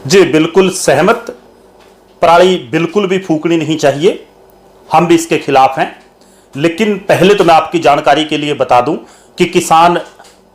जी बिल्कुल सहमत। पराली बिल्कुल भी फूकनी नहीं चाहिए, हम भी इसके खिलाफ हैं। लेकिन पहले तो मैं आपकी जानकारी के लिए बता दूं कि किसान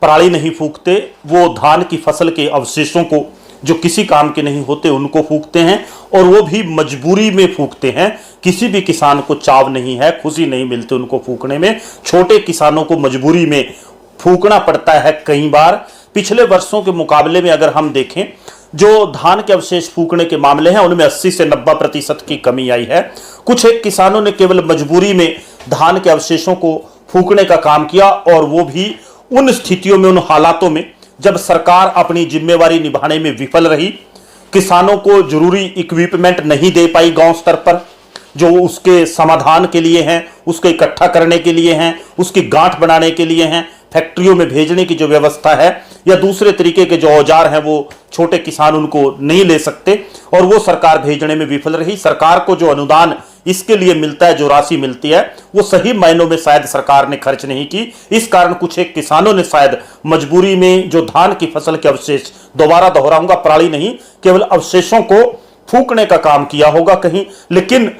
पराली नहीं फूकते, वो धान की फसल के अवशेषों को जो किसी काम के नहीं होते उनको फूकते हैं, और वो भी मजबूरी में फूकते हैं। किसी भी किसान को चाव नहीं है, खुशी नहीं मिलती उनको फूकने में। छोटे किसानों को मजबूरी में फूकना पड़ता है कई बार। पिछले वर्षों के मुकाबले में अगर हम देखें, जो धान के अवशेष फूकने के मामले हैं उनमें 80 से 90% की कमी आई है। कुछ एक किसानों ने केवल मजबूरी में धान के अवशेषों को फूकने का काम किया, और वो भी उन स्थितियों में, उन हालातों में जब सरकार अपनी जिम्मेवारी निभाने में विफल रही। किसानों को जरूरी इक्विपमेंट नहीं दे पाई गांव स्तर पर, जो उसके समाधान के लिए हैं, उसको इकट्ठा करने के लिए हैं, उसकी गांठ बनाने के लिए हैं, फैक्ट्रियों में भेजने की जो व्यवस्था है या दूसरे तरीके के जो औजार हैं वो छोटे किसान उनको नहीं ले सकते, और वो सरकार भेजने में विफल रही। सरकार को जो अनुदान इसके लिए मिलता है, जो राशि मिलती है, वो सही मायनों में शायद सरकार ने खर्च नहीं की। इस कारण कुछ एक किसानों ने शायद मजबूरी में जो धान की फसल के अवशेष, दोबारा दोहराऊंगा, पराली नहीं, केवल अवशेषों को फूकने का काम किया होगा कहीं। लेकिन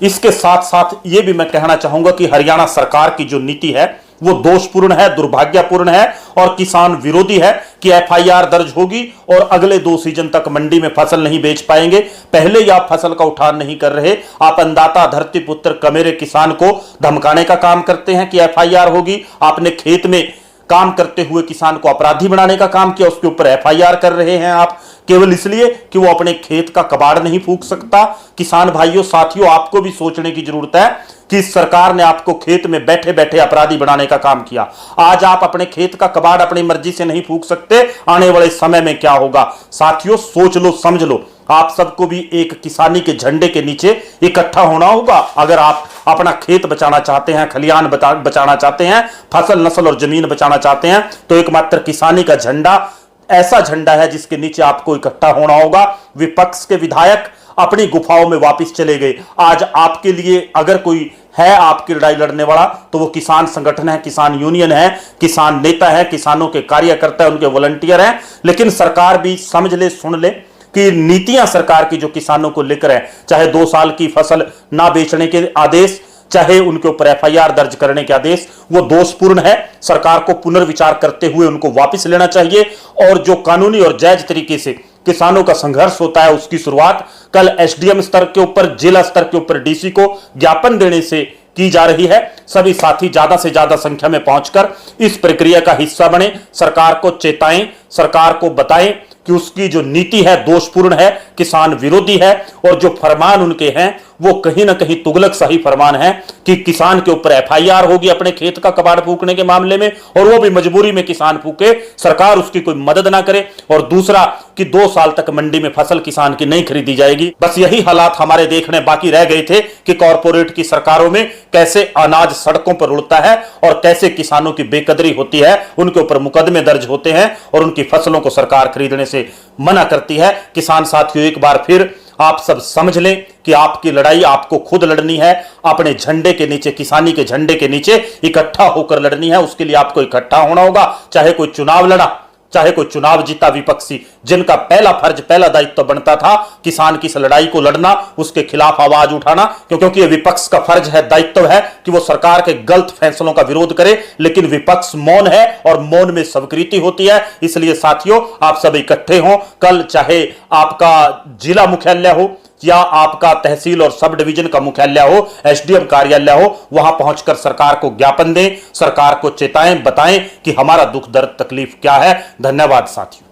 इसके साथ साथ ये भी मैं कहना चाहूंगा कि हरियाणा सरकार की जो नीति है वो दोषपूर्ण है, दुर्भाग्यपूर्ण है और किसान विरोधी है कि एफआईआर दर्ज होगी और अगले 2 सीजन तक मंडी में फसल नहीं बेच पाएंगे। पहले ही आप फसल का उठान नहीं कर रहे, आप अन्नदाता धरती पुत्र कमेरे किसान को धमकाने का काम करते हैं कि एफआईआर होगी। आपने खेत में काम करते हुए किसान को अपराधी बनाने का काम किया, उसके ऊपर एफआईआर कर रहे हैं आप, केवल इसलिए कि वो अपने खेत का कबाड़ नहीं फूंक सकता। किसान भाइयों साथियों, आपको भी सोचने की जरूरत है कि सरकार ने आपको खेत में बैठे बैठे अपराधी बनाने का काम किया। आज आप अपने खेत का कबाड़ अपनी मर्जी से नहीं फूंक सकते, आने वाले समय में क्या होगा? साथियों सोच लो, समझ लो। आप सबको भी एक किसानी के झंडे के नीचे इकट्ठा होना होगा। अगर आप अपना खेत बचाना चाहते हैं, खलियान बचाना चाहते हैं, फसल नस्ल और जमीन बचाना चाहते हैं, तो एकमात्र किसानी का झंडा ऐसा झंडा है जिसके नीचे आपको इकट्ठा होना होगा। विपक्ष के विधायक अपनी गुफाओं में वापस चले गए। आज आपके लिए अगर कोई है आपकी लड़ाई लड़ने वाला तो वो किसान संगठन है, किसान यूनियन है, किसान नेता है, किसानों के कार्यकर्ता है, उनके वॉलंटियर हैं। लेकिन सरकार भी समझ ले, सुन ले कि नीतियां सरकार की जो किसानों को लेकर है, चाहे 2 साल की फसल ना बेचने के आदेश, चाहे उनके ऊपर एफआईआर दर्ज करने के आदेश, वो दोषपूर्ण है। सरकार को पुनर्विचार करते हुए उनको वापस लेना चाहिए, और जो कानूनी और जायज तरीके से किसानों का संघर्ष होता है उसकी शुरुआत कल एसडीएम स्तर के ऊपर, जिला स्तर के ऊपर डीसी को ज्ञापन देने से की जा रही है। सभी साथी ज्यादा से ज्यादा संख्या में पहुंचकर इस प्रक्रिया का हिस्सा बने, सरकार को चेताएं, सरकार को बताएं कि उसकी जो नीति है दोषपूर्ण है, किसान विरोधी है, और जो फरमान उनके हैं वो कहीं ना कहीं तुगलकशाही फरमान है कि किसान के ऊपर एफआईआर होगी अपने खेत का कबाड़ फूकने के मामले में, और वो भी मजबूरी में किसान फूके, सरकार उसकी कोई मदद ना करे, और दूसरा कि 2 साल तक मंडी में फसल किसान की नहीं खरीदी जाएगी। बस यही हालात हमारे देखने बाकी रह गए थे कि कॉरपोरेट की सरकारों में कैसे अनाज सड़कों पर उड़ता है और कैसे किसानों की बेकदरी होती है, उनके ऊपर मुकदमे दर्ज होते हैं और उनकी फसलों को सरकार खरीदने से मना करती है। किसान साथियों, एक बार फिर आप सब समझ लें कि आपकी लड़ाई आपको खुद लड़नी है, अपने झंडे के नीचे, किसानी के झंडे के नीचे इकट्ठा होकर लड़नी है। उसके लिए आपको इकट्ठा होना होगा। चाहे कोई चुनाव लड़ा, चाहे कोई चुनाव जीता विपक्षी, जिनका पहला फर्ज, पहला दायित्व बनता था किसान की इस लड़ाई को लड़ना, उसके खिलाफ आवाज उठाना, क्योंकि ये विपक्ष का फर्ज है, दायित्व है कि वो सरकार के गलत फैसलों का विरोध करे। लेकिन विपक्ष मौन है और मौन में स्वीकृति होती है। इसलिए साथियों, आप सब इकट्ठे हों। कल चाहे आपका जिला मुख्यालय हो या आपका तहसील और सब डिवीजन का मुख्यालय हो, एसडीएम कार्यालय हो, वहां पहुंचकर सरकार को ज्ञापन दें, सरकार को चेताएं, बताएं कि हमारा दुख दर्द तकलीफ क्या है। धन्यवाद साथियों।